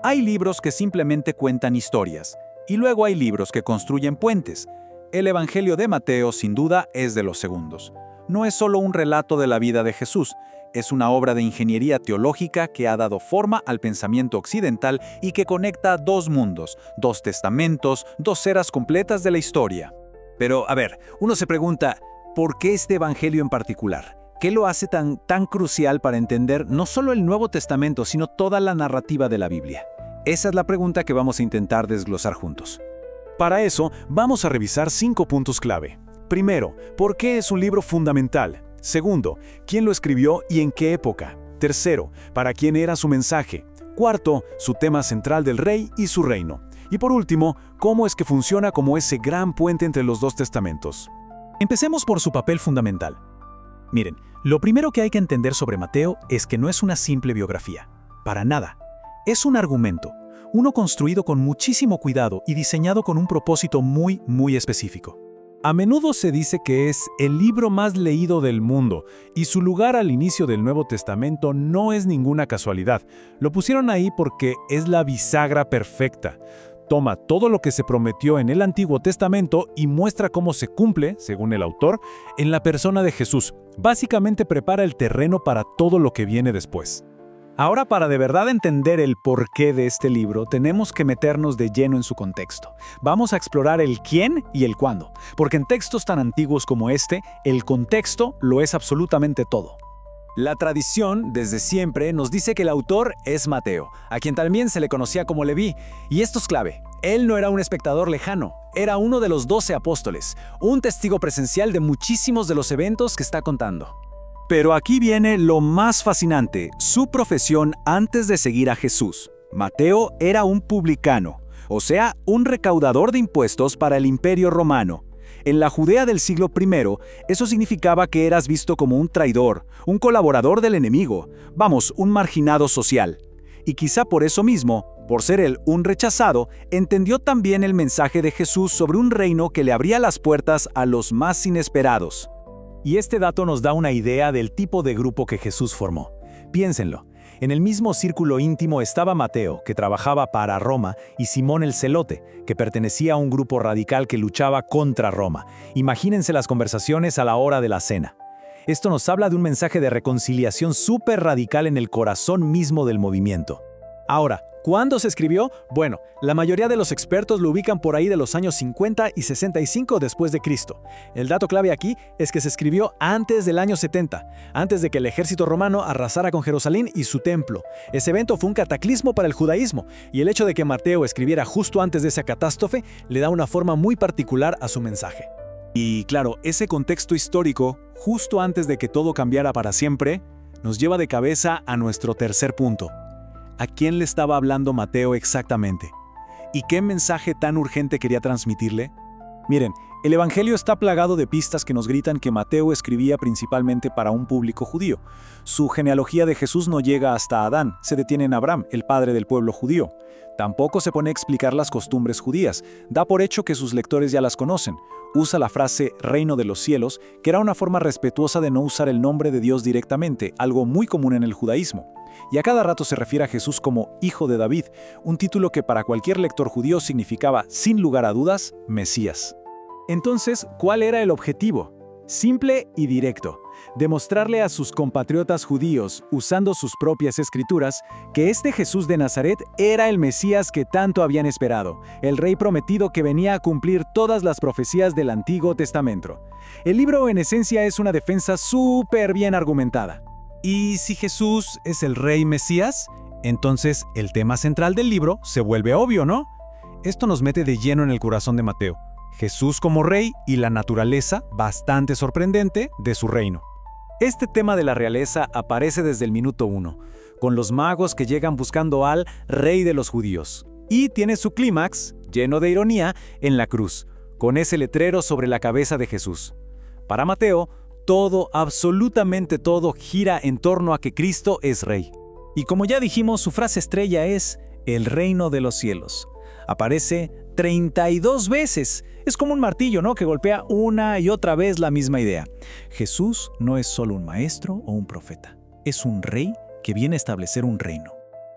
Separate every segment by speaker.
Speaker 1: Hay libros que simplemente cuentan historias, y luego hay libros que construyen puentes. El Evangelio de Mateo, sin duda, es de los segundos. No es solo un relato de la vida de Jesús, es una obra de ingeniería teológica que ha dado forma al pensamiento occidental y que conecta dos mundos, dos testamentos, dos eras completas de la historia. Pero, a ver, uno se pregunta, ¿por qué este Evangelio en particular? ¿Qué lo hace tan crucial para entender no solo el Nuevo Testamento, sino toda la narrativa de la Biblia? Esa es la pregunta que vamos a intentar desglosar juntos.
Speaker 2: Para eso, vamos a revisar 5 puntos clave. Primero, ¿por qué es un libro fundamental? Segundo, ¿quién lo escribió y en qué época? Tercero, ¿para quién era su mensaje? Cuarto, su tema central del rey y su reino. Y por último, ¿cómo es que funciona como ese gran puente entre los dos testamentos?
Speaker 3: Empecemos por su papel fundamental. Miren, lo primero que hay que entender sobre Mateo es que no es una simple biografía. Para nada. Es un argumento, uno construido con muchísimo cuidado y diseñado con un propósito muy específico.
Speaker 2: A menudo se dice que es el libro más leído del mundo, y su lugar al inicio del Nuevo Testamento no es ninguna casualidad. Lo pusieron ahí porque es la bisagra perfecta. Toma todo lo que se prometió en el Antiguo Testamento y muestra cómo se cumple, según el autor, en la persona de Jesús. Básicamente prepara el terreno para todo lo que viene después.
Speaker 3: Ahora, para de verdad entender el porqué de este libro, tenemos que meternos de lleno en su contexto. Vamos a explorar el quién y el cuándo, porque en textos tan antiguos como este, el contexto lo es absolutamente todo.
Speaker 1: La tradición, desde siempre, nos dice que el autor es Mateo, a quien también se le conocía como Leví. Y esto es clave. Él no era un espectador lejano, era uno de los 12 apóstoles, un testigo presencial de muchísimos de los eventos que está contando.
Speaker 4: Pero aquí viene lo más fascinante, su profesión antes de seguir a Jesús. Mateo era un publicano, o sea, un recaudador de impuestos para el Imperio Romano. En la Judea del siglo I, eso significaba que eras visto como un traidor, un colaborador del enemigo, vamos, un marginado social. Y quizá por eso mismo, por ser él un rechazado, entendió también el mensaje de Jesús sobre un reino que le abría las puertas a los más inesperados.
Speaker 3: Y este dato nos da una idea del tipo de grupo que Jesús formó. Piénsenlo. En el mismo círculo íntimo estaba Mateo, que trabajaba para Roma, y Simón el Celote, que pertenecía a un grupo radical que luchaba contra Roma. Imagínense las conversaciones a la hora de la cena. Esto nos habla de un mensaje de reconciliación súper radical en el corazón mismo del movimiento. Ahora, ¿cuándo se escribió? Bueno, la mayoría de los expertos lo ubican por ahí de los años 50 y 65 después de Cristo. El dato clave aquí es que se escribió antes del año 70, antes de que el ejército romano arrasara con Jerusalén y su templo. Ese evento fue un cataclismo para el judaísmo, y el hecho de que Mateo escribiera justo antes de esa catástrofe le da una forma muy particular a su mensaje.
Speaker 1: Y claro, ese contexto histórico, justo antes de que todo cambiara para siempre, nos lleva de cabeza a nuestro tercer punto. ¿A quién le estaba hablando Mateo exactamente? ¿Y qué mensaje tan urgente quería transmitirle? Miren, el Evangelio está plagado de pistas que nos gritan que Mateo escribía principalmente para un público judío. Su genealogía de Jesús no llega hasta Adán, se detiene en Abraham, el padre del pueblo judío. Tampoco se pone a explicar las costumbres judías, da por hecho que sus lectores ya las conocen. Usa la frase «reino de los cielos», que era una forma respetuosa de no usar el nombre de Dios directamente, algo muy común en el judaísmo. Y a cada rato se refiere a Jesús como Hijo de David, un título que para cualquier lector judío significaba, sin lugar a dudas, Mesías.
Speaker 3: Entonces, ¿cuál era el objetivo? Simple y directo: demostrarle a sus compatriotas judíos, usando sus propias escrituras, que este Jesús de Nazaret era el Mesías que tanto habían esperado, el rey prometido que venía a cumplir todas las profecías del Antiguo Testamento. El libro, en esencia, es una defensa súper bien argumentada. ¿Y si Jesús es el rey Mesías? Entonces, el tema central del libro se vuelve obvio, ¿no? Esto nos mete de lleno en el corazón de Mateo. Jesús como rey y la naturaleza, bastante sorprendente, de su reino. Este tema de la realeza aparece desde el minuto 1, con los magos que llegan buscando al rey de los judíos. Y tiene su clímax, lleno de ironía, en la cruz, con ese letrero sobre la cabeza de Jesús. Para Mateo, todo, absolutamente todo, gira en torno a que Cristo es rey. Y como ya dijimos, su frase estrella es «el reino de los cielos». Aparece 32 veces. Es como un martillo, ¿no?, que golpea una y otra vez la misma idea. Jesús no es solo un maestro o un profeta. Es un rey que viene a establecer un reino.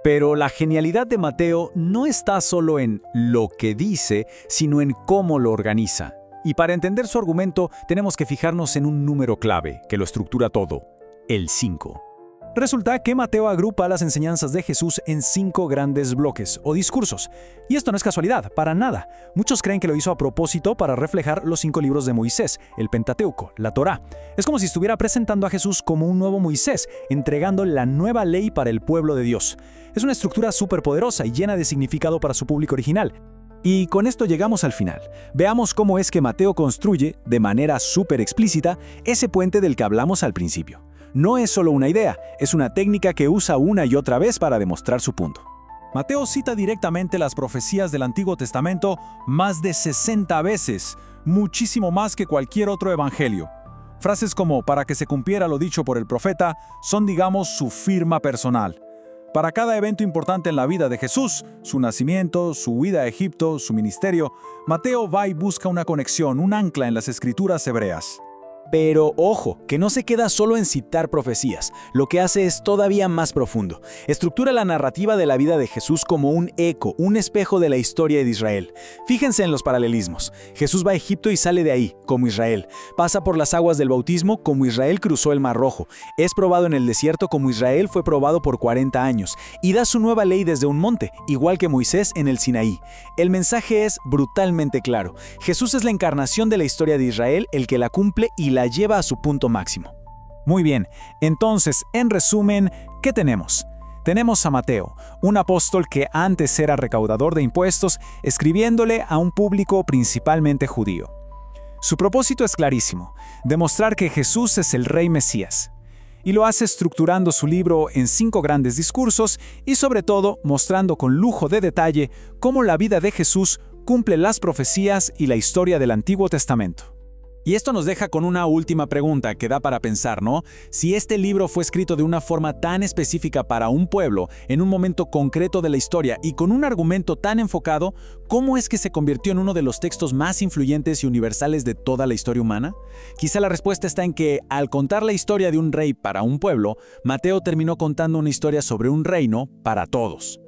Speaker 4: Pero la genialidad de Mateo no está solo en lo que dice, sino en cómo lo organiza. Y para entender su argumento, tenemos que fijarnos en un número clave que lo estructura todo: el 5.
Speaker 3: Resulta que Mateo agrupa las enseñanzas de Jesús en 5 grandes bloques o discursos. Y esto no es casualidad, para nada. Muchos creen que lo hizo a propósito para reflejar los 5 libros de Moisés, el Pentateuco, la Torá. Es como si estuviera presentando a Jesús como un nuevo Moisés, entregando la nueva ley para el pueblo de Dios. Es una estructura superpoderosa y llena de significado para su público original.
Speaker 4: Y con esto llegamos al final. Veamos cómo es que Mateo construye, de manera súper explícita, ese puente del que hablamos al principio. No es solo una idea, es una técnica que usa una y otra vez para demostrar su punto.
Speaker 3: Mateo cita directamente las profecías del Antiguo Testamento más de 60 veces, muchísimo más que cualquier otro evangelio. Frases como "para que se cumpliera lo dicho por el profeta" son, digamos, su firma personal. Para cada evento importante en la vida de Jesús, su nacimiento, su huida a Egipto, su ministerio, Mateo va y busca una conexión, un ancla en las escrituras hebreas.
Speaker 4: Pero ojo, que no se queda solo en citar profecías, lo que hace es todavía más profundo. Estructura la narrativa de la vida de Jesús como un eco, un espejo de la historia de Israel. Fíjense en los paralelismos. Jesús va a Egipto y sale de ahí, como Israel. Pasa por las aguas del bautismo, como Israel cruzó el Mar Rojo. Es probado en el desierto, como Israel fue probado por 40 años. Y da su nueva ley desde un monte, igual que Moisés en el Sinaí. El mensaje es brutalmente claro. Jesús es la encarnación de la historia de Israel, el que la cumple y la lleva a su punto máximo.
Speaker 3: Muy bien, entonces, en resumen, ¿qué tenemos? Tenemos a Mateo, un apóstol que antes era recaudador de impuestos, escribiéndole a un público principalmente judío. Su propósito es clarísimo: demostrar que Jesús es el Rey Mesías. Y lo hace estructurando su libro en 5 grandes discursos y, sobre todo, mostrando con lujo de detalle cómo la vida de Jesús cumple las profecías y la historia del Antiguo Testamento. Y esto nos deja con una última pregunta que da para pensar, ¿no? Si este libro fue escrito de una forma tan específica para un pueblo, en un momento concreto de la historia y con un argumento tan enfocado, ¿cómo es que se convirtió en uno de los textos más influyentes y universales de toda la historia humana? Quizá la respuesta está en que, al contar la historia de un rey para un pueblo, Mateo terminó contando una historia sobre un reino para todos.